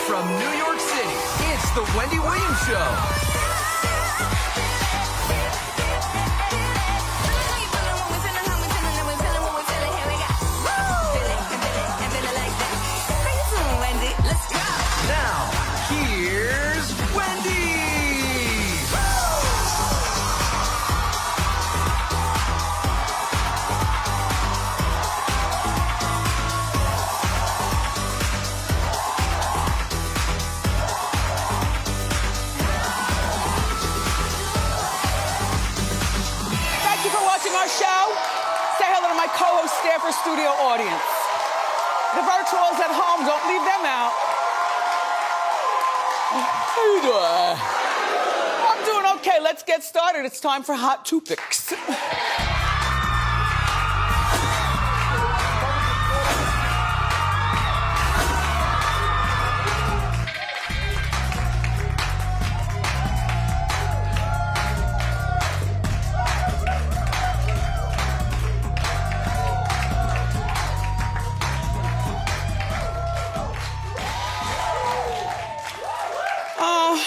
From New York City, it's the Wendy Williams Show. Now, here's Wendy. Thank you for watching our show. Say hello to my co-host, Stanford studio audience. The virtuals at home, don't leave them out. How you doing? I'm doing okay. Let's get started. It's time for Hot Topics.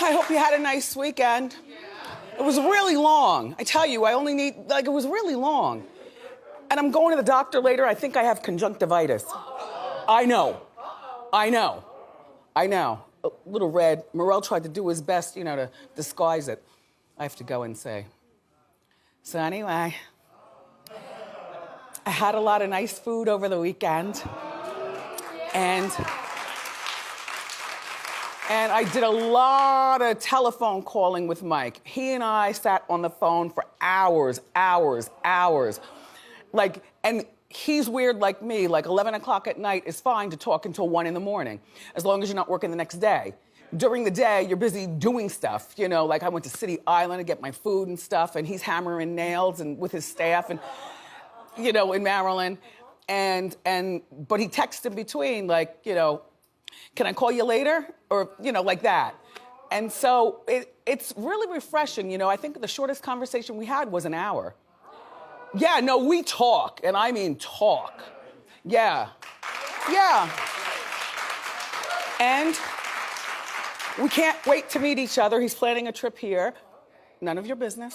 I hope you had a nice weekend. It was really long. I tell you, it was really long. And I'm going to the doctor later. I think I have conjunctivitis. I know. A little red. Morel tried to do his best, to disguise it. I have to go and say. So anyway, I had a lot of nice food over the weekend. And I did a lot of telephone calling with Mike. He and I sat on the phone for hours. And he's weird like me, 11 o'clock at night is fine to talk until 1 in the morning, as long as you're not working the next day. During the day, you're busy doing stuff, like I went to City Island to get my food and stuff, and he's hammering nails and with his staff and, in Maryland. But he texts in between, can I call you later? Or, like that. And so it's really refreshing. I think the shortest conversation we had was an hour. Yeah, no, we talk, and I mean talk. Yeah. And we can't wait to meet each other. He's planning a trip here. None of your business.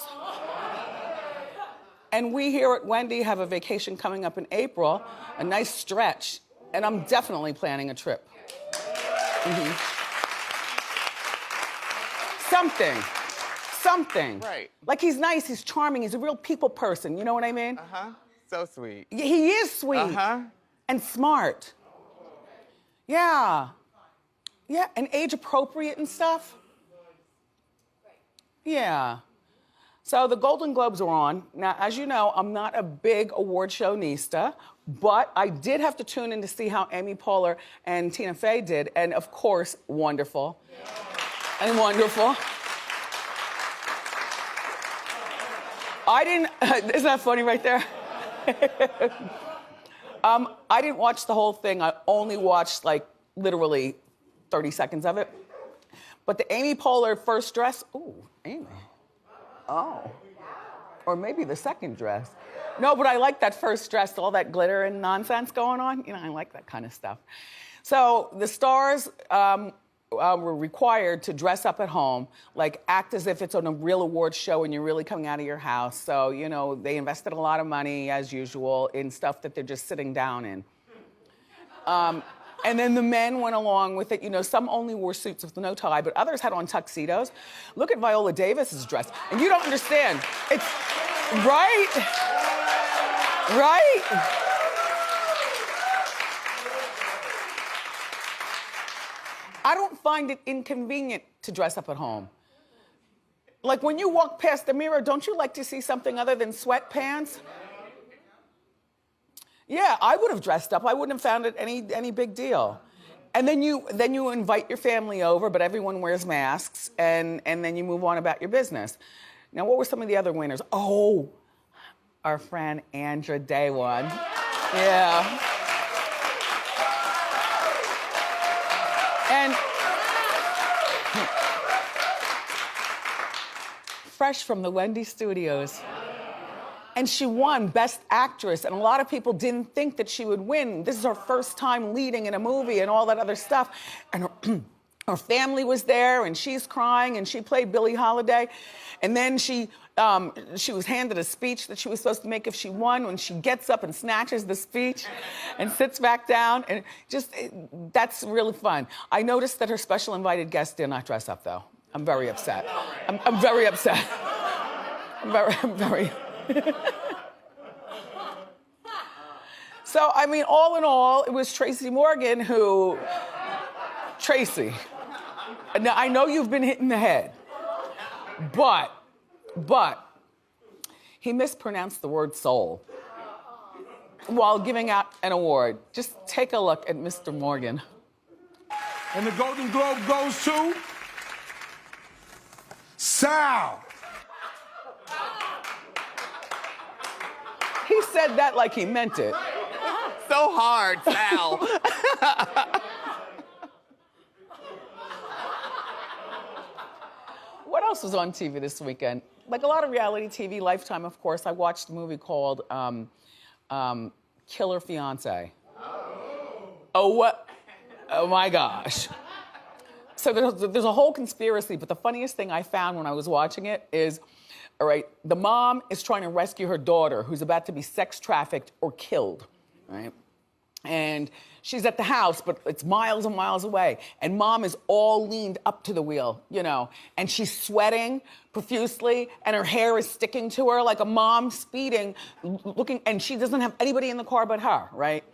And we here at Wendy have a vacation coming up in April, a nice stretch, and I'm definitely planning a trip. Mm-hmm. Something. Right. Like he's nice, he's charming, he's a real people person, you know what I mean? Uh-huh. So sweet. He is sweet. Uh-huh. And smart. Yeah, and age appropriate and stuff. Yeah. So the Golden Globes are on. Now, as you know, I'm not a big award show-nista, but I did have to tune in to see how Amy Poehler and Tina Fey did, and of course, wonderful. And wonderful. Isn't that funny right there? I didn't watch the whole thing. I only watched literally 30 seconds of it. But the Amy Poehler first dress, ooh, Amy. Oh, or maybe the second dress. No, but I like that first dress, all that glitter and nonsense going on. I like that kind of stuff. So the stars were required to dress up at home, act as if it's on a real awards show and you're really coming out of your house. So, they invested a lot of money, as usual, in stuff that they're just sitting down in. And then the men went along with it. Some only wore suits with no tie, but others had on tuxedos. Look at Viola Davis's dress. And you don't understand. It's, right? I don't find it inconvenient to dress up at home. When you walk past the mirror, don't you like to see something other than sweatpants? Yeah, I would have dressed up. I wouldn't have found it any big deal. And then you invite your family over, but everyone wears masks, and then you move on about your business. Now, what were some of the other winners? Oh, our friend Andra Day won. Yeah. And fresh from the Wendy Studios. And she won Best Actress, and a lot of people didn't think that she would win. This is her first time leading in a movie and all that other stuff. And her family was there, and she's crying, and she played Billie Holiday, and then she was handed a speech that she was supposed to make if she won. When she gets up and snatches the speech and sits back down, and that's really fun. I noticed that her special invited guests did not dress up, though. I'm very upset. I'm very upset. I'm very. So, I mean, all in all, it was Tracy Morgan who. Tracy, now I know you've been hit in the head, but he mispronounced the word soul while giving out an award. Just take a look at Mr. Morgan. And the Golden Globe goes to Sal. He said that like he meant it. So hard, Sal. What else was on TV this weekend? Like a lot of reality TV, Lifetime, of course. I watched a movie called Killer Fiance. Oh, what? Oh my gosh. So there's a whole conspiracy, but the funniest thing I found when I was watching it is, all right, the mom is trying to rescue her daughter who's about to be sex trafficked or killed, right? And she's at the house, but it's miles and miles away. And mom is all leaned up to the wheel, you know, and she's sweating profusely, and her hair is sticking to her like a mom speeding, looking, and she doesn't have anybody in the car but her, right?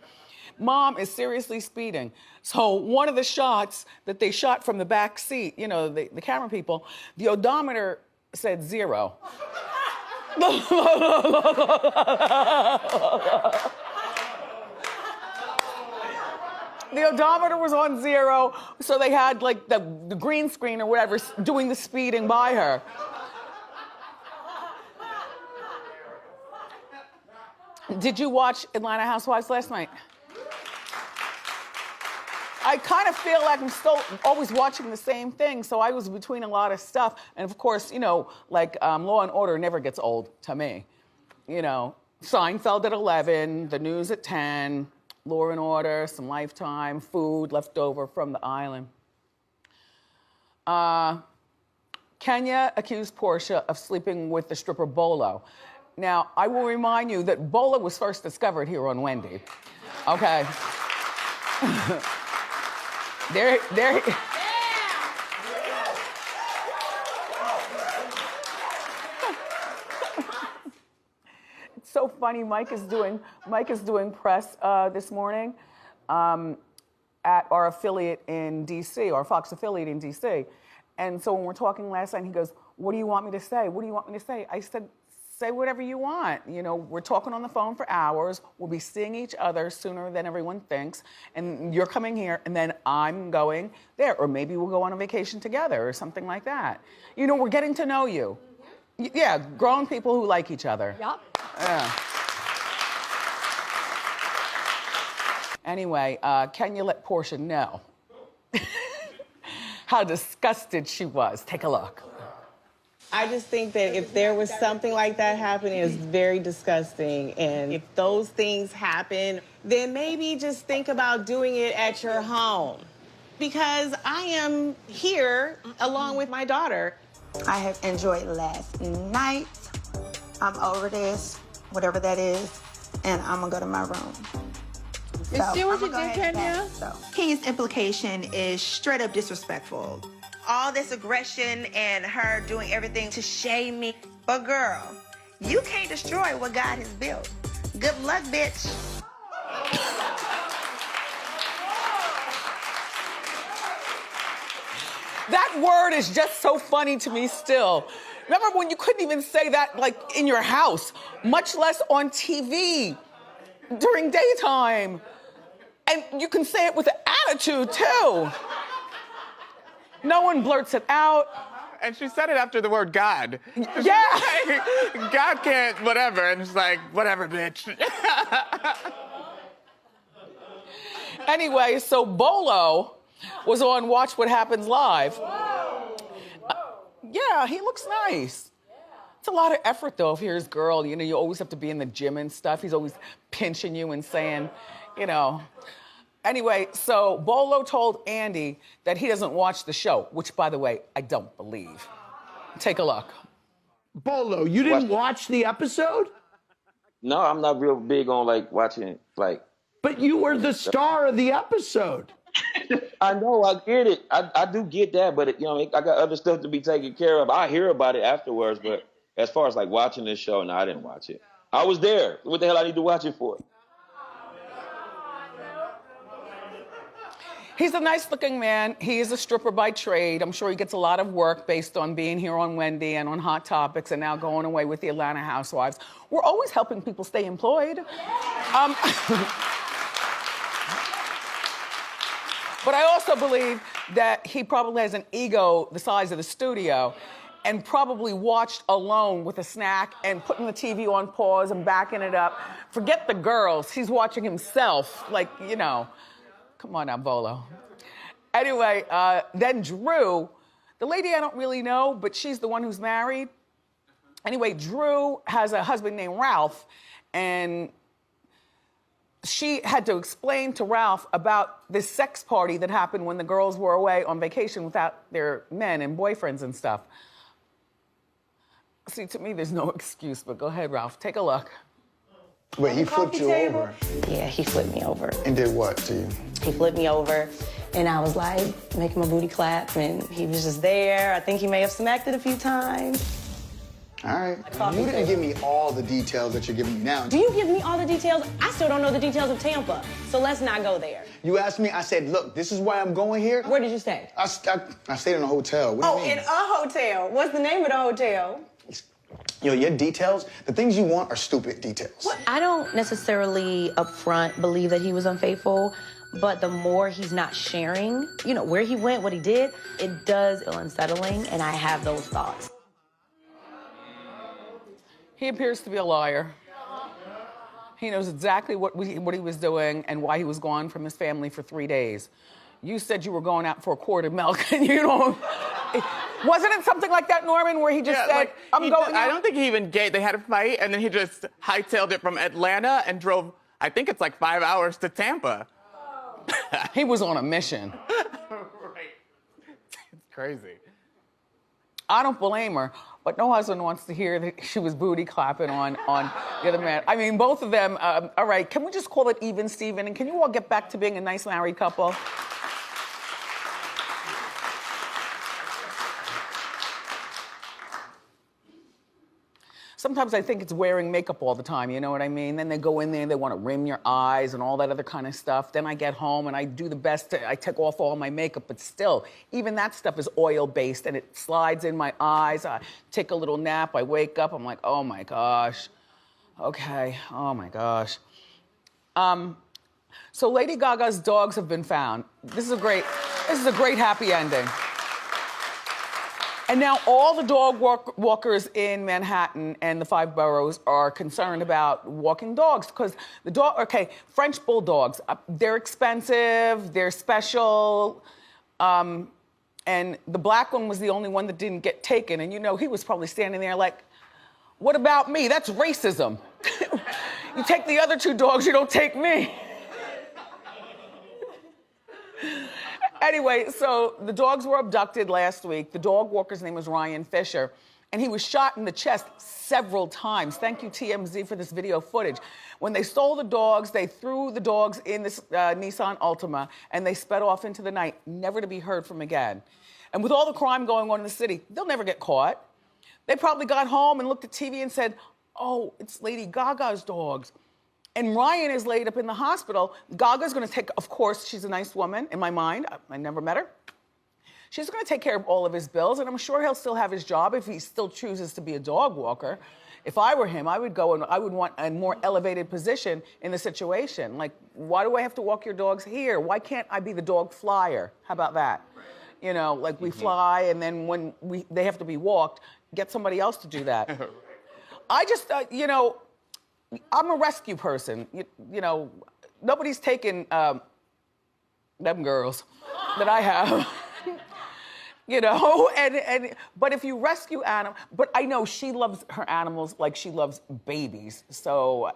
Mom is seriously speeding. So one of the shots that they shot from the back seat, you know, the camera people, the odometer said 0. The odometer was on 0, so they had like the green screen or whatever doing the speeding by her. Did you watch Atlanta Housewives last night? I kind of feel like I'm still always watching the same thing, so I was between a lot of stuff. And of course, you know, like Law and Order never gets old to me. You know, Seinfeld at 11, the news at 10, Law and Order, some Lifetime, food left over from the island. Kenya accused Porsha of sleeping with the stripper Bolo. Now, I will remind you that Bolo was first discovered here on Wendy. Okay. There. It's so funny. Mike is doing press this morning at our affiliate in DC, our Fox affiliate in DC. And so when we're talking last night, he goes, "What do you want me to say? What do you want me to say?" I said, "Say whatever you want. You know, we're talking on the phone for hours. We'll be seeing each other sooner than everyone thinks. And you're coming here, and then I'm going there. Or maybe we'll go on a vacation together or something like that. You know, we're getting to know you." Mm-hmm. Yeah, grown people who like each other. Yep. Yeah. Anyway, Kenya let Porsha know how disgusted she was. Take a look. I just think that if there was something like that happening, it's very disgusting. And if those things happen, then maybe just think about doing it at your home. Because I am here along with my daughter. I have enjoyed last night. I'm over this, whatever that is, and I'm gonna go to my room. You see what you did, Kenya? Kenya's implication is straight up disrespectful. All this aggression and her doing everything to shame me. But girl, you can't destroy what God has built. Good luck, bitch. That word is just so funny to me still. Remember when you couldn't even say that like in your house, much less on TV during daytime. And you can say it with an attitude too. No one blurts it out. And she said it after the word God. Yeah. Like, God can't, whatever. And it's like, whatever, bitch. Anyway, so Bolo was on Watch What Happens Live. Yeah, he looks nice. It's a lot of effort, though, if you're his girl. You know, you always have to be in the gym and stuff. He's always pinching you and saying, you know, Anyway, so Bolo told Andy that he doesn't watch the show, which, by the way, I don't believe. Take a look. Bolo, you didn't watch the episode? No, I'm not real big on like watching like. But you were the star of the episode. I know, I get it. I do get that, but you know, I got other stuff to be taken care of. I hear about it afterwards, but as far as like watching this show, no, I didn't watch it. I was there. What the hell I need to watch it for? He's a nice-looking man. He is a stripper by trade. I'm sure he gets a lot of work based on being here on Wendy and on Hot Topics and now going away with the Atlanta Housewives. We're always helping people stay employed. But I also believe that he probably has an ego the size of the studio and probably watched alone with a snack and putting the TV on pause and backing it up. Forget the girls. He's watching himself, like, you know. Come on now, Bolo. Anyway, then Drew, the lady I don't really know, but she's the one who's married. Anyway, Drew has a husband named Ralph, and she had to explain to Ralph about this sex party that happened when the girls were away on vacation without their men and boyfriends and stuff. See, to me, there's no excuse, but go ahead, Ralph, take a look. Wait, he flipped you over? Yeah, he flipped me over. And did what to you? He flipped me over, and I was like, making my booty clap, and he was just there. I think he may have smacked it a few times. All right. You didn't give me all the details that you're giving me now. Do you give me all the details? I still don't know the details of Tampa, so let's not go there. You asked me, I said, look, this is why I'm going here. Where did you stay? I stayed in a hotel. What do you mean? In a hotel. What's the name of the hotel? Yo, your details, the things you want are stupid details. What? I don't necessarily upfront believe that he was unfaithful, but the more he's not sharing, you know, where he went, what he did, it does feel unsettling, and I have those thoughts. He appears to be a liar. He knows exactly what he was doing and why he was gone from his family for 3 days. You said you were going out for a quart of milk, and you don't... Wasn't it something like that, Norman, where he just said, like, I'm going out? I don't think he even gave, they had a fight, and then he just hightailed it from Atlanta and drove, I think it's like 5 hours to Tampa. He was on a mission. Right. It's crazy. I don't blame her, but no husband wants to hear that she was booty clapping on the other man. I mean, both of them, all right, can we just call it even, Steven? And can you all get back to being a nice married couple? Sometimes I think it's wearing makeup all the time, you know what I mean? Then they go in there, they want to rim your eyes and all that other kind of stuff. Then I get home and I do the best, I take off all my makeup, but still, even that stuff is oil-based and it slides in my eyes. I take a little nap, I wake up, I'm like, oh my gosh. Okay, oh my gosh. So Lady Gaga's dogs have been found. This is a great happy ending. And now all the dog walkers in Manhattan and the 5 boroughs are concerned about walking dogs because French bulldogs, they're expensive, they're special, and the black one was the only one that didn't get taken. And you know, he was probably standing there like, what about me? That's racism. You take the other 2 dogs, you don't take me. Anyway, so the dogs were abducted last week. The dog walker's name was Ryan Fisher, and he was shot in the chest several times. Thank you, TMZ, for this video footage. When they stole the dogs, they threw the dogs in this Nissan Altima, and they sped off into the night, never to be heard from again. And with all the crime going on in the city, they'll never get caught. They probably got home and looked at TV and said, oh, it's Lady Gaga's dogs. And Ryan is laid up in the hospital. Gaga's gonna take, of course, she's a nice woman in my mind. I never met her. She's gonna take care of all of his bills, and I'm sure he'll still have his job if he still chooses to be a dog walker. If I were him, I would go and I would want a more elevated position in the situation. Like, why do I have to walk your dogs here? Why can't I be the dog flyer? How about that? Right. You know, like we fly, and then when they have to be walked, get somebody else to do that. I just, you know, I'm a rescue person. You know, nobody's taken them girls that I have. You know, but if you rescue animals, but I know she loves her animals like she loves babies. So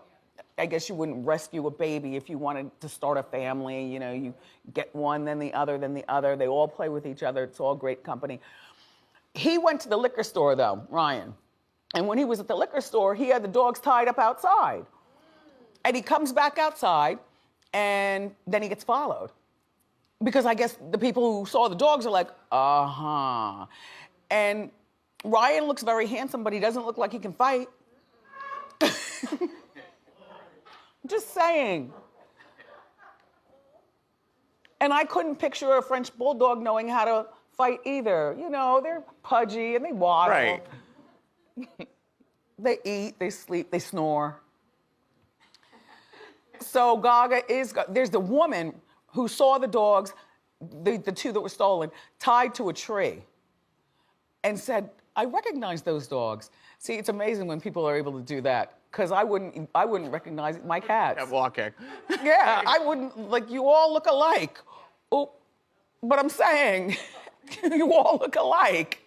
I guess you wouldn't rescue a baby if you wanted to start a family. You know, you get one, then the other, then the other. They all play with each other. It's all great company. He went to the liquor store, though, Ryan. And when he was at the liquor store, he had the dogs tied up outside. And he comes back outside, and then he gets followed. Because I guess the people who saw the dogs are like, uh-huh. And Ryan looks very handsome, but he doesn't look like he can fight. Just saying. And I couldn't picture a French bulldog knowing how to fight either. You know, they're pudgy and they waddle. Right. They eat, they sleep, they snore. So there's the woman who saw the dogs, the two that were stolen, tied to a tree and said, I recognize those dogs. See, it's amazing when people are able to do that. Because I wouldn't recognize my cats. Kept walking. Yeah, I wouldn't, like, you all look alike. Oh, but I'm saying, you all look alike.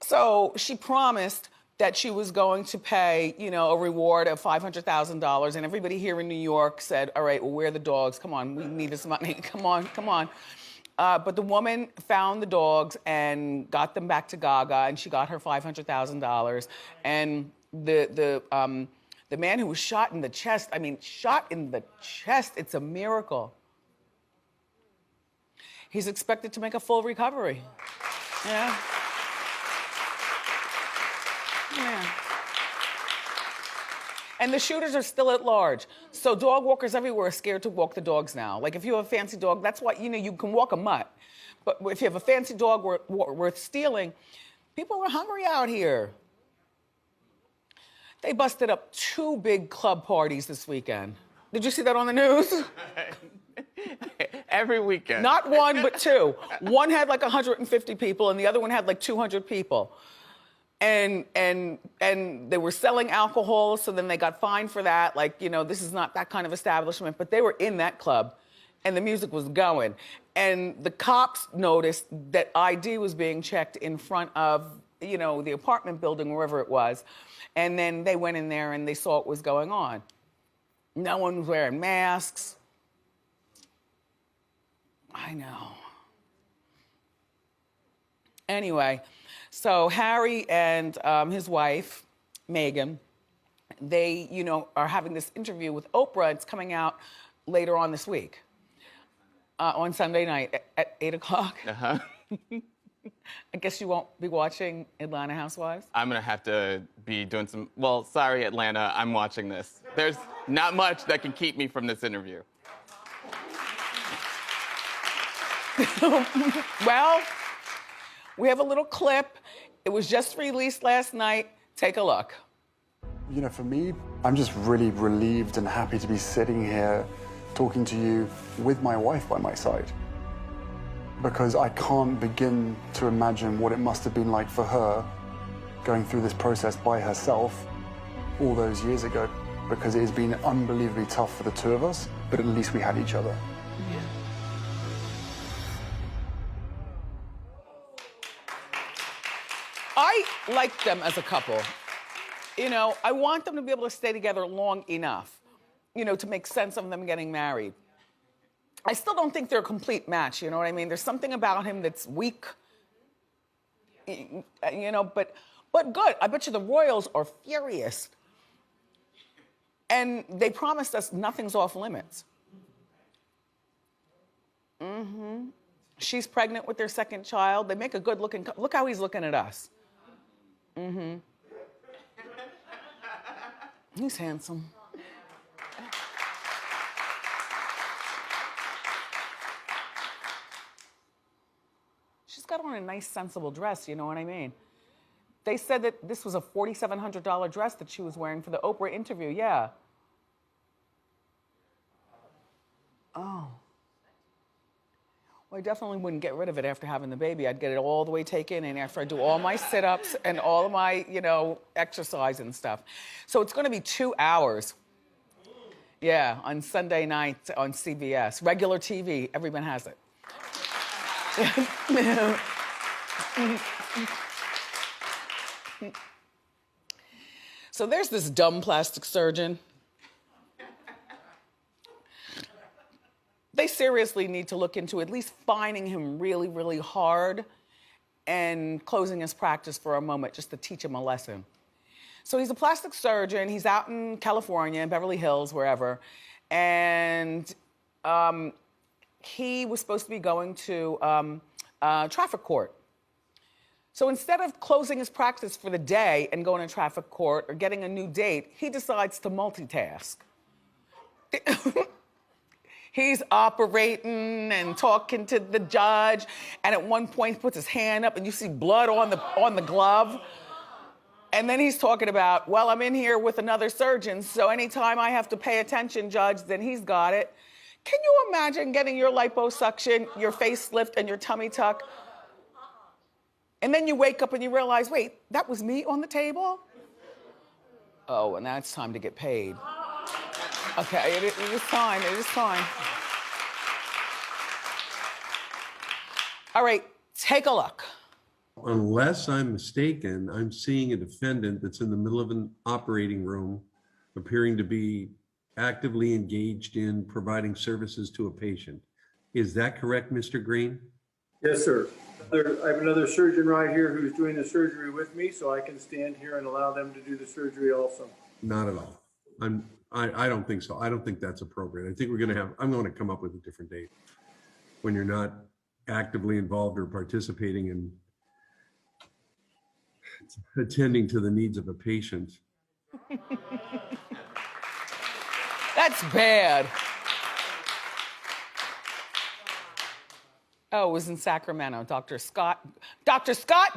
So she promised that she was going to pay, you know, a reward of $500,000. And everybody here in New York said, all right, well, where are the dogs? Come on, we need this money. Come on, come on. But the woman found the dogs and got them back to Gaga, and she got her $500,000. And the man who was shot in the chest, I mean, shot in the chest, it's a miracle. He's expected to make a full recovery. Yeah. Yeah. And the shooters are still at large. So dog walkers everywhere are scared to walk the dogs now. Like if you have a fancy dog, that's why, you know, you can walk a mutt. But if you have a fancy dog worth stealing, people are hungry out here. They busted up 2 big club parties this weekend. Did you see that on the news? Every weekend. Not 1, but 2. One had like 150 people and the other one had like 200 people. And they were selling alcohol, so then they got fined for that. Like, you know, this is not that kind of establishment, but they were in that club and the music was going. And the cops noticed that ID was being checked in front of, you know, the apartment building, wherever it was. And then they went in there and they saw what was going on. No one was wearing masks. I know. Anyway, so Harry and his wife, Meghan, they, you know, are having this interview with Oprah. It's coming out later on this week, on Sunday night at 8 o'clock. Uh-huh. I guess you won't be watching Atlanta Housewives? I'm gonna have to be doing some, well, sorry, Atlanta, I'm watching this. There's not much that can keep me from this interview. Well, we have a little clip. It was just released last night. Take a look. You know, for me, I'm just really relieved and happy to be sitting here talking to you with my wife by my side. Because I can't begin to imagine what it must have been like for her going through this process by herself all those years ago. Because it has been unbelievably tough for the two of us, but at least we had each other. Yeah. I like them as a couple. You know, I want them to be able to stay together long enough, you know, to make sense of them getting married. I still don't think they're a complete match, you know what I mean? There's something about him that's weak, you know, but good. I bet you the royals are furious. And they promised us nothing's off limits. Mm-hmm. She's pregnant with their second child. They make a good looking, look how he's looking at us. Mm-hmm. He's handsome. She's got on a nice, sensible dress, you know what I mean? They said that this was a $4,700 dress that she was wearing for the Oprah interview, yeah. Oh. Well, I definitely wouldn't get rid of it after having the baby. I'd get it all the way taken in after I do all my sit-ups and all of my, you know, exercise and stuff. So it's gonna be 2 hours. Yeah, on Sunday night on CBS. Regular TV, everyone has it. So there's this dumb plastic surgeon. they seriously need to look into at least fining him really, really hard and closing his practice for a moment just to teach him a lesson. So he's a plastic surgeon. He's out in California, in Beverly Hills, wherever. And he was supposed to be going to traffic court. So instead of closing his practice for the day and going to traffic court or getting a new date, he decides to multitask. He's operating and talking to the judge, and at one point he puts his hand up and you see blood on the glove. And then he's talking about, well, I'm in here with another surgeon, so anytime I have to pay attention, judge, then he's got it. Can you imagine getting your liposuction, your facelift, and your tummy tuck? And then you wake up and you realize, wait, that was me on the table? Oh, and now it's time to get paid. Okay, it is time, it is time. All right, take a look. Unless I'm mistaken, I'm seeing a defendant that's in the middle of an operating room appearing to be actively engaged in providing services to a patient. Is that correct, Mr. Green? Yes, sir. I have another surgeon right here who's doing the surgery with me, so I can stand here and allow them to do the surgery also. Not at all. I don't think so. I don't think that's appropriate. I think I'm going to come up with a different date when you're not actively involved or participating in attending to the needs of a patient. That's bad. Oh, it was in Sacramento. Dr. Scott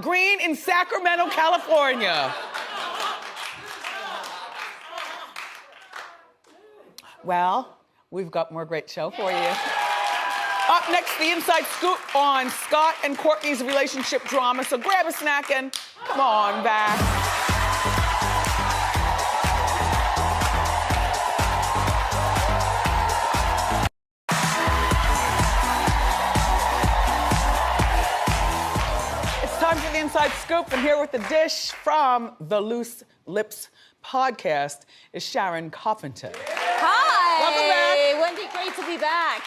Green in Sacramento, California. Well, we've got more great show for you. Up next, the inside scoop on Scott and Kourtney's relationship drama. So grab a snack and come on back. It's time for the inside scoop, and here with the dish from the Loose Lips podcast is Sharon Coffington. Hi. Welcome back. Wendy, great to be back.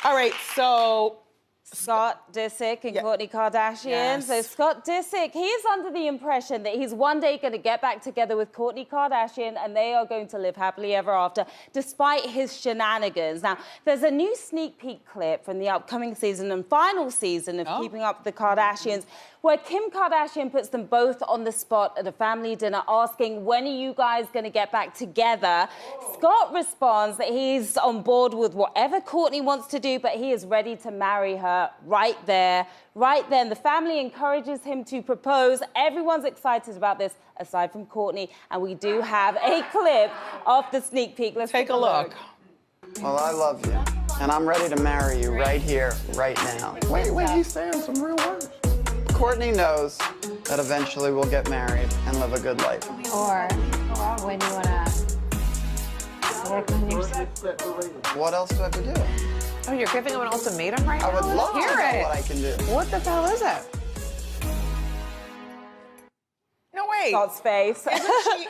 All right, so Scott Disick and Kourtney Kardashian. Yes. So Scott Disick, he's under the impression that he's one day going to get back together with Kourtney Kardashian and they are going to live happily ever after, despite his shenanigans. Now, there's a new sneak peek clip from the upcoming season and final season of Keeping Up with the Kardashians, where Kim Kardashian puts them both on the spot at a family dinner asking, when are you guys going to get back together? Scott responds that he's on board with whatever Kourtney wants to do, but he is ready to marry her right there, right then. The family encourages him to propose. Everyone's excited about this, aside from Kourtney, and we do have a clip of the sneak peek. Let's take a look. Well, I love you, and I'm ready to marry you right here, right now. Wait, he's saying some real words. Kourtney knows that eventually we'll get married and live a good life. Or when you wanna work on yourself. What else do I have to do? Oh, you're giving him an ultimatum right now? I would love to know Hear it. what I can do. What the hell is it? no wait. Scott's face.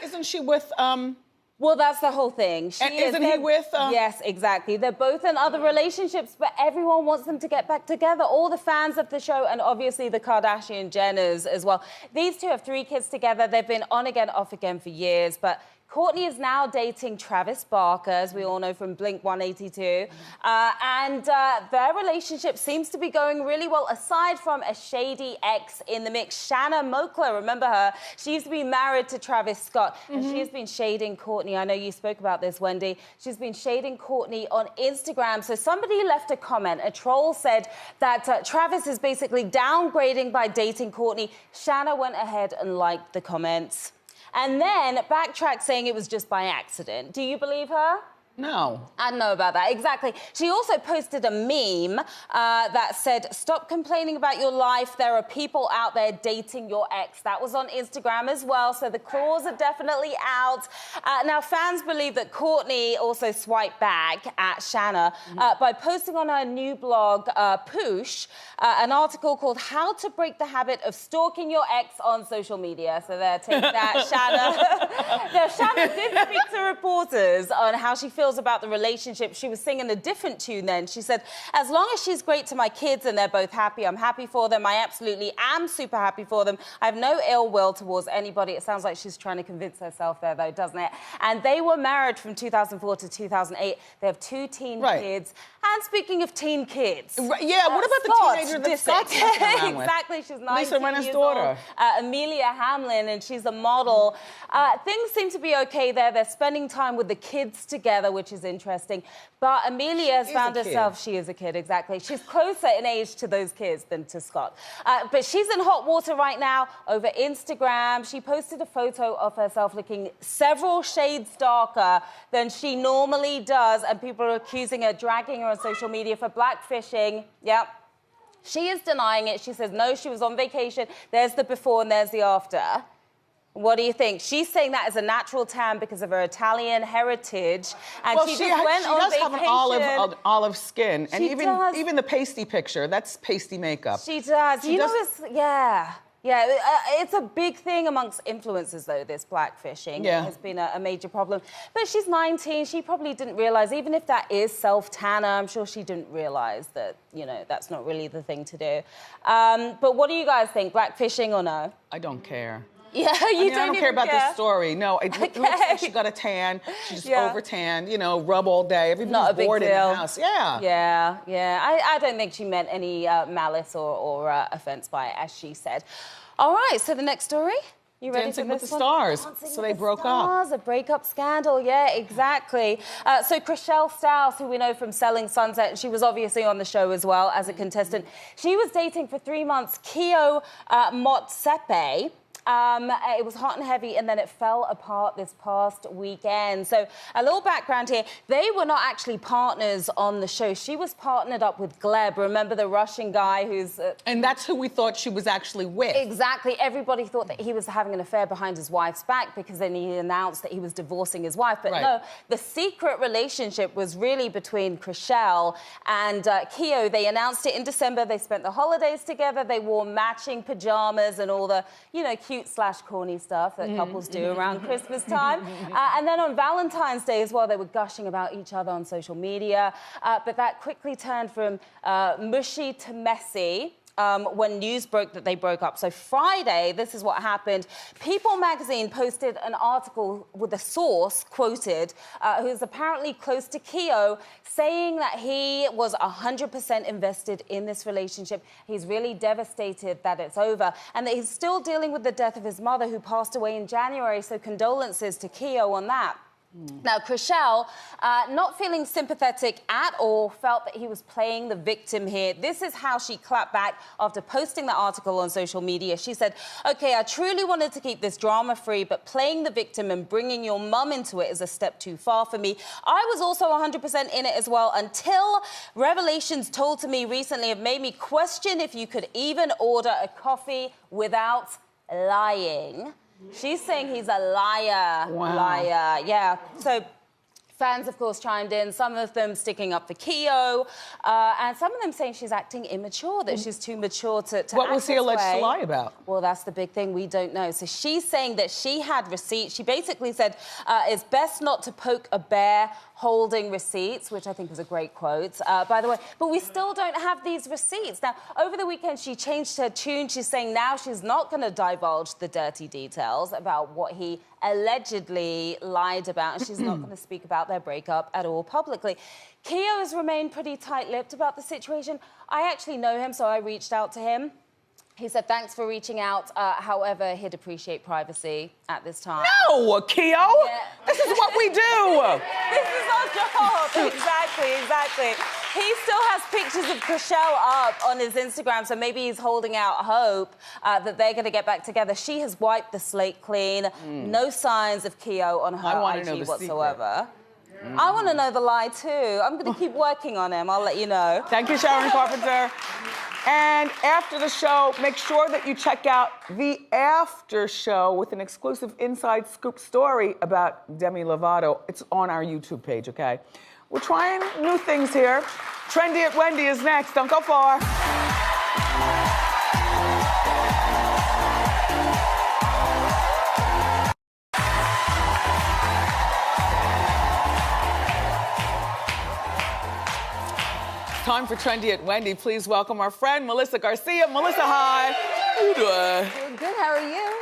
Isn't she with Well, that's the whole thing. And isn't he with, Yes, exactly. They're both in other relationships, but everyone wants them to get back together. All the fans of the show, and obviously the Kardashian-Jenners as well. These two have 3 kids together. They've been on again, off again for years, but Kourtney is now dating Travis Barker, as we all know from Blink-182. And their relationship seems to be going really well, aside from a shady ex in the mix. Shanna Moakler, remember her? She used to be married to Travis Scott, and she has been shading Kourtney. I know you spoke about this, Wendy. She's been shading Kourtney on Instagram. So somebody left a comment. A troll said that Travis is basically downgrading by dating Kourtney. Shanna went ahead and liked the comments. And then backtracked saying it was just by accident. Do you believe her? No. I don't know about that. Exactly. She also posted a meme that said, "Stop complaining about your life. There are people out there dating your ex." That was on Instagram as well, so the claws are definitely out. Now, fans believe that Kourtney also swiped back at Shanna by posting on her new blog, Poosh, an article called "How to Break the Habit of Stalking Your Ex on Social Media." So there, take that, Shanna. Now, Shanna did speak to reporters on how she feels feels about the relationship. She was singing a different tune then. She said, as long as she's great to my kids and they're both happy, I'm happy for them. I absolutely am super happy for them. I have no ill will towards anybody. It sounds like she's trying to convince herself there, though, doesn't it? And they were married from 2004 to 2008. They have 2 teen kids. And speaking of teen kids... Yeah, what about the teenager that Scott's walking around with? Exactly, she's 19 Lisa Rinna's years daughter. old. Amelia Hamlin, and she's a model. Things seem to be okay there. They're spending time with the kids together, which is interesting. But Amelia has found herself... She is a kid, exactly. She's closer in age to those kids than to Scott. But she's in hot water right now over Instagram. She posted a photo of herself looking several shades darker than she normally does, and people are accusing her, dragging her on social media for blackfishing. Yep. She is denying it. She says, no, she was on vacation. There's the before and there's the after. What do you think? She's saying that is a natural tan because of her Italian heritage. And well, she she just went on does vacation. have an olive skin. And She does. even the pasty picture, that's pasty makeup. She does. She does. Yeah, it's a big thing amongst influencers, though, this blackfishing. Yeah. It has been a major problem. But she's 19. She probably didn't realise, even if that is self-tanner, I'm sure she didn't realise that, you know, that's not really the thing to do. But what do you guys think? Blackfishing or no? I don't care. Yeah, I don't care about this story. No, it looks like she got a tan. She just over-tanned, you know, rub all day. Everybody's bored in the house. Yeah. I don't think she meant any malice or offence by it, as she said. All right, so the next story. You ready Dancing for with this the one? Stars. Dancing So with they the broke Stars, up. A breakup scandal, yeah, exactly. So Chriselle Stiles, who we know from Selling Sunset, and she was obviously on the show as well as a contestant. She was dating for 3 months Keo Motsepe. It was hot and heavy, and then it fell apart this past weekend. So a little background here. They were not actually partners on the show. She was partnered up with Gleb. Remember the Russian guy who's... and that's who we thought she was actually with. Exactly. Everybody thought that he was having an affair behind his wife's back because then he announced that he was divorcing his wife. But no, the secret relationship was really between Chriselle and Keo. They announced it in December. They spent the holidays together. They wore matching pajamas and all the, you know, cute/corny stuff that couples do around Christmas time. And then on Valentine's Day as well, they were gushing about each other on social media. But that quickly turned from mushy to messy. When news broke that they broke up. So Friday, this is what happened. People magazine posted an article with a source, quoted, who's apparently close to Keo, saying that he was 100% invested in this relationship. He's really devastated that it's over, and that he's still dealing with the death of his mother, who passed away in January. So condolences to Keo on that. Now, Chriselle, not feeling sympathetic at all, felt that he was playing the victim here. This is how she clapped back after posting the article on social media. She said, okay, I truly wanted to keep this drama-free, but playing the victim and bringing your mum into it is a step too far for me. I was also 100% in it as well, until revelations told to me recently have made me question if you could even order a coffee without lying. She's saying he's a liar. Wow. Liar. Yeah. So fans, of course, chimed in, some of them sticking up for Keo, and some of them saying she's acting immature, that she's too mature to What was he alleged to lie about? Well, that's the big thing. We don't know. So she's saying that she had receipts. She basically said it's best not to poke a bear holding receipts, which I think is a great quote, by the way. But we still don't have these receipts. Now, over the weekend, she changed her tune. She's saying now she's not going to divulge the dirty details about what he allegedly lied about, and she's not going to speak about their breakup at all publicly. Keo has remained pretty tight-lipped about the situation. I actually know him, so I reached out to him. He said, thanks for reaching out. However, he'd appreciate privacy at this time. No, Keo! Yeah. This is what we do! This is our job. Exactly. He still has pictures of Chriselle up on his Instagram, so maybe he's holding out hope that they're going to get back together. She has wiped the slate clean. No signs of Keo on her IG whatsoever. I want to know the lie, too. I'm going to keep working on him. I'll let you know. Thank you, Sharon Carpenter. And after the show, make sure that you check out the after show with an exclusive inside scoop story about Demi Lovato. It's on our YouTube page, okay? We're trying new things here. Trendy at Wendy is next. Don't go far. Time for Trendy at Wendy. Please welcome our friend, Melissa Garcia. Melissa, hi. How you doing? Doing good, how are you?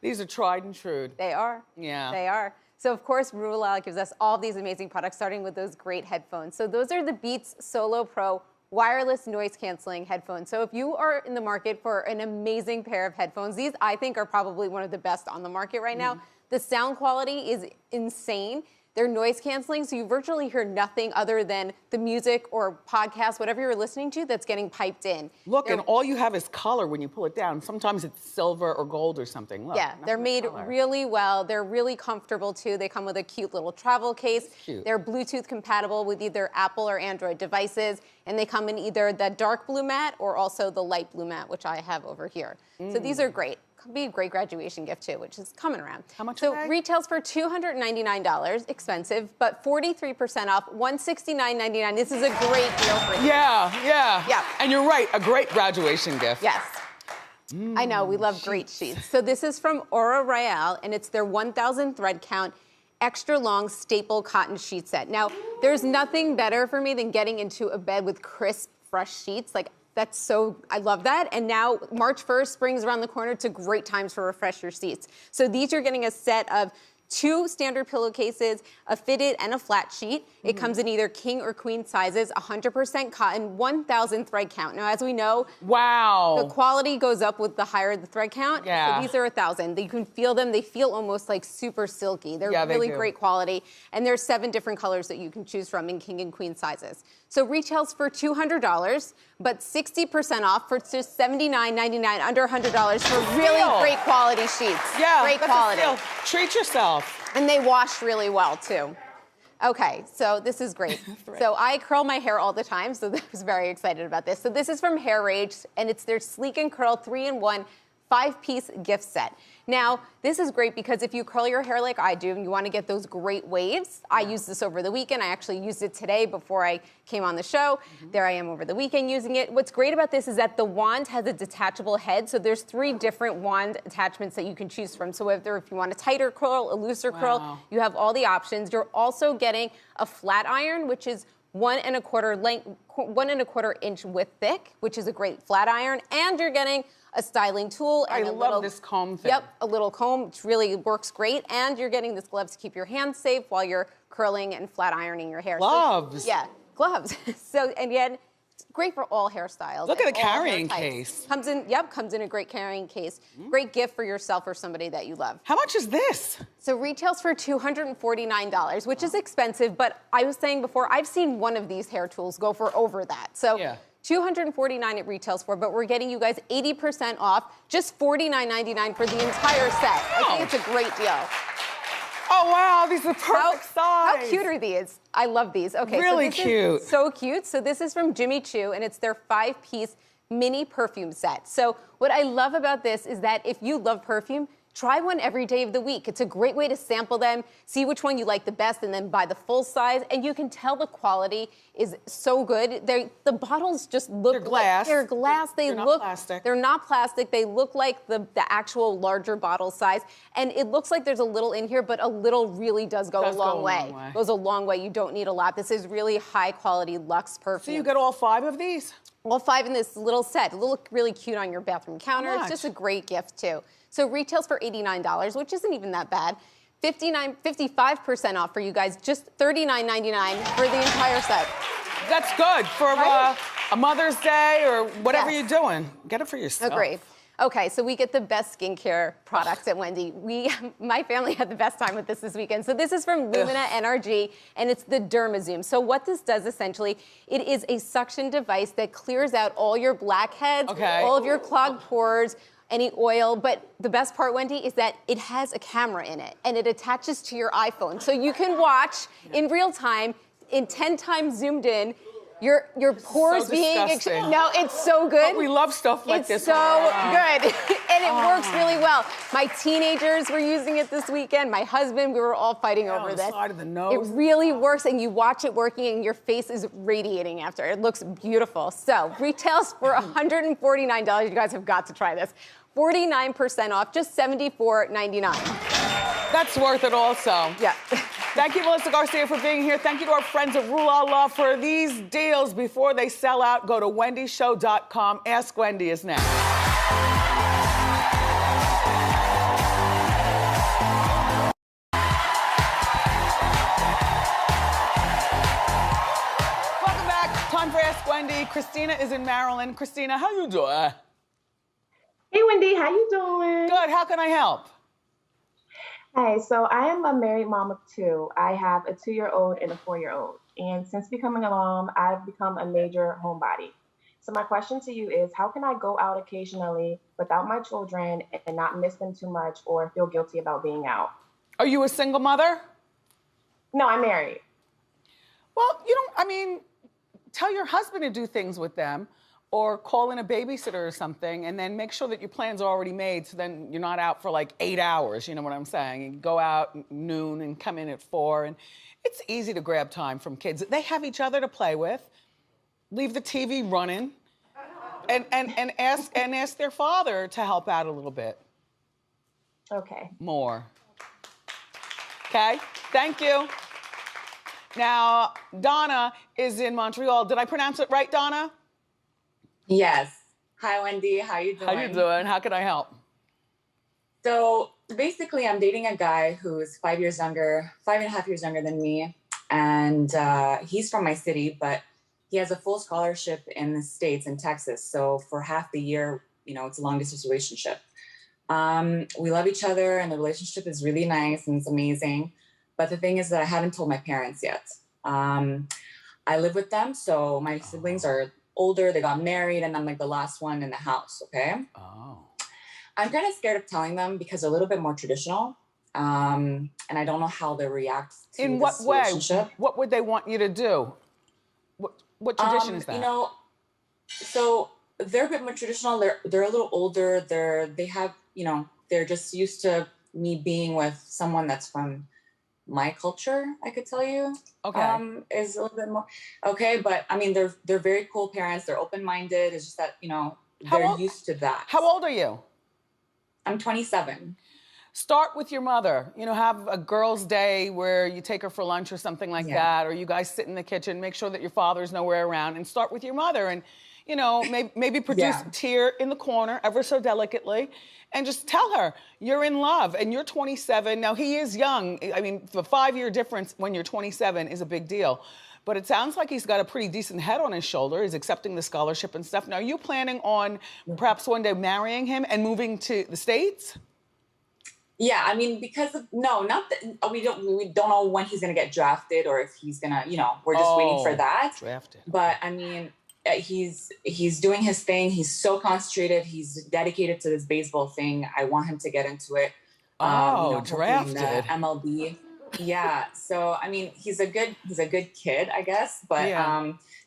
These are tried and true. They are. Yeah. They are. So, of course, Rulal gives us all these amazing products, starting with those great headphones. So those are the Beats Solo Pro wireless noise canceling headphones. So if you are in the market for an amazing pair of headphones, these I think are probably one of the best on the market right now. The sound quality is insane. They're noise canceling, so you virtually hear nothing other than the music or podcast, whatever you're listening to, that's getting piped in. Look, and all you have is color when you pull it down. Sometimes it's silver or gold or something. Look, yeah, they're made color. really well. They're really comfortable too. They come with a cute little travel case. Cute. They're Bluetooth compatible with either Apple or Android devices, and they come in either the dark blue matte or also the light blue matte, which I have over here. So these are great. Could be a great graduation gift too, which is coming around. How much So are they? retails for $299, expensive, but 43% off, $169.99. This is a great deal for you. Yeah. And you're right, a great graduation gift. Yes. I know, we love great sheets. So this is from Aura Royale, and it's their 1,000 thread count, extra long staple cotton sheet set. Now, there's nothing better for me than getting into a bed with crisp, fresh sheets. Like, that's so, I love that. And now March 1st, spring's around the corner. It's a great time to refresh your seats. So these you're getting a set of 2 standard pillowcases, a fitted and a flat sheet. It comes in either king or queen sizes, 100% cotton, 1,000 thread count. Now, as we know, the quality goes up with the higher the thread count. Yeah. So these are 1,000. You can feel them. They feel almost like super silky. They're Yeah, they really do. great quality. And there's 7 different colors that you can choose from in king and queen sizes. So retails for $200, but 60% off for just $79.99, under $100 for really great quality sheets. Yeah, great that's quality. a steal. Treat yourself. And they wash really well too. Okay, so this is great. So I curl my hair all the time, so I was very excited about this. So this is from Hair Rage, and it's their Sleek and Curl 3-in-1 5-piece gift set. Now, this is great because if you curl your hair like I do and you want to get those great waves, I used this over the weekend. I actually used it today before I came on the show. There I am over the weekend using it. What's great about this is that the wand has a detachable head, so there's 3 different wand attachments that you can choose from. So if you want a tighter curl, a looser curl, you have all the options. You're also getting a flat iron, which is 1 1/4 inch width thick, which is a great flat iron, and you're getting a styling tool and I love this comb thing. Yep, a little comb, which really works great, and you're getting this glove to keep your hands safe while you're curling and flat ironing your hair. Gloves. So, yeah, gloves. So, and yet, it's great for all hairstyles. Look at and the all hair carrying types. case. Comes in a great carrying case. Great gift for yourself or somebody that you love. How much is this? So retails for $249, which is expensive, but I was saying before, I've seen one of these hair tools go for over that. So $249 it retails for, but we're getting you guys 80% off, just $49.99 for the entire set. I think it's a great deal. Oh, wow, these are perfect size. How cute are these? I love these. Okay, Really so this cute. Is so cute. So this is from Jimmy Choo, and it's their 5-piece mini perfume set. So what I love about this is that if you love perfume, try one every day of the week. It's a great way to sample them, see which one you like the best, and then buy the full size. And you can tell the quality is so good. The bottles just look glass. They're glass. They're not plastic. They're not plastic. They look like the actual larger bottle size. And it looks like there's a little in here, but a little really does go a long way. Goes a long way. You don't need a lot. This is really high quality luxe perfume. So you get all 5 of these? All 5 in this little set. It'll look really cute on your bathroom counter. It's just a great gift too. So retails for $89, which isn't even that bad. 55% off for you guys, just $39.99 for the entire set. That's good for a Mother's Day or whatever you're doing. Get it for yourself. Agree. Okay, so we get the best skincare products at Wendy. My family had the best time with this weekend. So this is from Lumina NRG, and it's the DermaZoom. So what this does essentially, it is a suction device that clears out all your blackheads, all of your clogged pores, any oil, but the best part, Wendy, is that it has a camera in it, and it attaches to your iPhone. So you can watch in real time, in 10 times zoomed in, your pores being... No, it's so good. But we love stuff like this. It's so good, and it works really well. My teenagers were using it this weekend. My husband, we were all fighting over this. Side of the nose. It really works, and you watch it working, and your face is radiating after. It looks beautiful. So retails for $149. You guys have got to try this. 49% off, just $74.99. That's worth it also. Yeah. Thank you, Melissa Garcia, for being here. Thank you to our friends at Rue La La for these deals before they sell out. Go to wendyshow.com. Ask Wendy is next. Welcome back. Time for Ask Wendy. Christina is in Maryland. Christina, how you doing? Hey, Wendy, how you doing? Good. How can I help? Hey, so I am a married mom of two. I have a 2-year-old and a 4-year-old. And since becoming a mom, I've become a major homebody. So my question to you is, how can I go out occasionally without my children and not miss them too much or feel guilty about being out? Are you a single mother? No, I'm married. Well, tell your husband to do things with them or call in a babysitter or something and then make sure that your plans are already made so then you're not out for like 8 hours, you know what I'm saying? You go out at noon and come in at 4 and it's easy to grab time from kids. They have each other to play with. Leave the TV running and ask their father to help out a little bit. Okay. More. Okay, thank you. Now, Donna is in Montreal. Did I pronounce it right, Donna? Yes. Hi, Wendy. How you doing? How you doing? How can I help? So basically, I'm dating a guy who's 5 years younger, 5.5 years younger than me. And he's from my city, but he has a full scholarship in the States, in Texas. So for half the year, it's a long distance relationship. We love each other and the relationship is really nice and it's amazing. But the thing is that I haven't told my parents yet. I live with them, so my siblings are older, they got married, and I'm like the last one in the house, okay? Oh. I'm kind of scared of telling them because they're a little bit more traditional. And I don't know how they react to In this what way? relationship. What would they want you to do? What tradition is that? So they're a bit more traditional. They're a little older. They have, they're just used to me being with someone that's from my culture, I could tell you. Okay. Is a little bit more okay, but they're very cool parents. They're open-minded. It's just that they're used to that. How old are you? I'm 27. Start with your mother. Have a girls' day where you take her for lunch or something like that, or you guys sit in the kitchen. Make sure that your father's nowhere around, and start with your mother. And maybe produce a tear in the corner ever so delicately. And just tell her you're in love and you're 27. Now, he is young. The 5-year difference when you're 27 is a big deal. But it sounds like he's got a pretty decent head on his shoulder. He's accepting the scholarship and stuff. Now, are you planning on perhaps one day marrying him and moving to the States? Yeah, because of, not that we don't know when he's gonna get drafted or if he's gonna, we're just waiting for that. Drafted. But he's doing his thing. He's so concentrated. He's dedicated to this baseball thing. I want him to get into it. Drafted. MLB. Yeah. So he's a good kid, I guess. But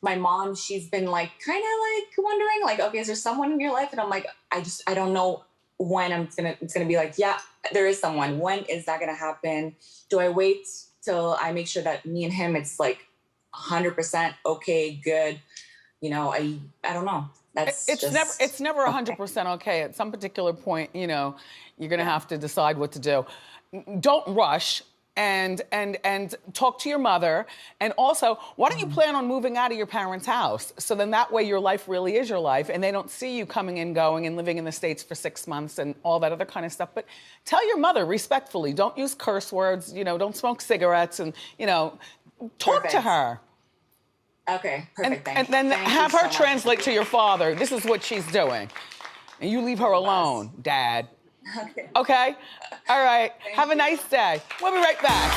my mom, she's been kind of wondering, okay, is there someone in your life? And I'm like, I don't know when it's gonna be yeah, there is someone. When is that gonna happen? Do I wait till I make sure that me and him, it's 100% okay, good? I don't know. It's never 100% okay. At some particular point, you're gonna have to decide what to do. Don't rush and talk to your mother. And also, why don't you plan on moving out of your parents' house? So then that way your life really is your life and they don't see you coming and going and living in the States for 6 months and all that other kind of stuff. But tell your mother respectfully, don't use curse words, don't smoke cigarettes and, talk to her. Okay, perfect. And then have her translate to your father. This is what she's doing. And you leave her alone, Dad. Okay? All right. Have a nice day. We'll be right back.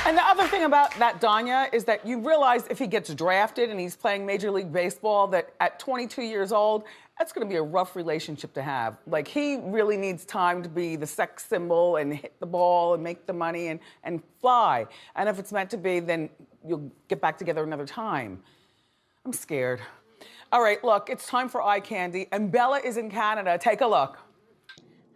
And the other thing about that, Danya, is that you realize if he gets drafted and he's playing Major League Baseball, that at 22 years old, that's going to be a rough relationship to have. He really needs time to be the sex symbol and hit the ball and make the money and fly. And if it's meant to be, then you'll get back together another time. I'm scared. All right, look, it's time for eye candy. And Bella is in Canada. Take a look.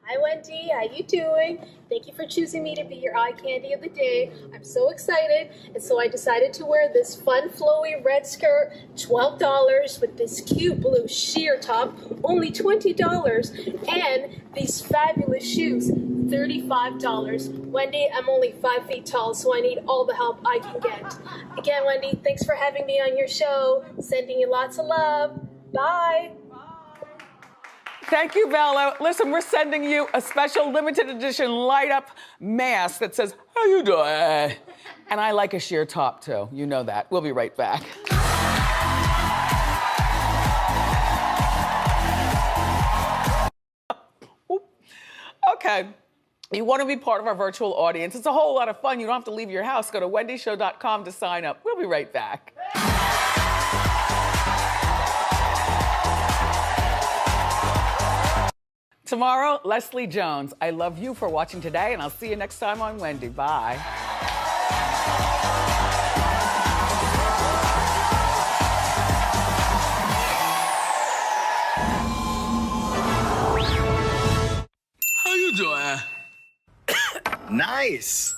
Hi, Wendy. How you doing? Thank you for choosing me to be your eye candy of the day. I'm so excited, and so I decided to wear this fun, flowy red skirt, $12, with this cute blue sheer top, only $20, and these fabulous shoes, $35. Wendy, I'm only 5 feet tall, so I need all the help I can get. Again, Wendy, thanks for having me on your show. Sending you lots of love. Bye. Thank you, Bolo. Listen, we're sending you a special limited edition light up mask that says, how you doing? And I like a sheer top too. You know that. We'll be right back. Okay. You want to be part of our virtual audience? It's a whole lot of fun. You don't have to leave your house. Go to wendyshow.com to sign up. We'll be right back. Tomorrow, Leslie Jones. I love you for watching today, and I'll see you next time on Wendy. Bye. How you doing? Nice.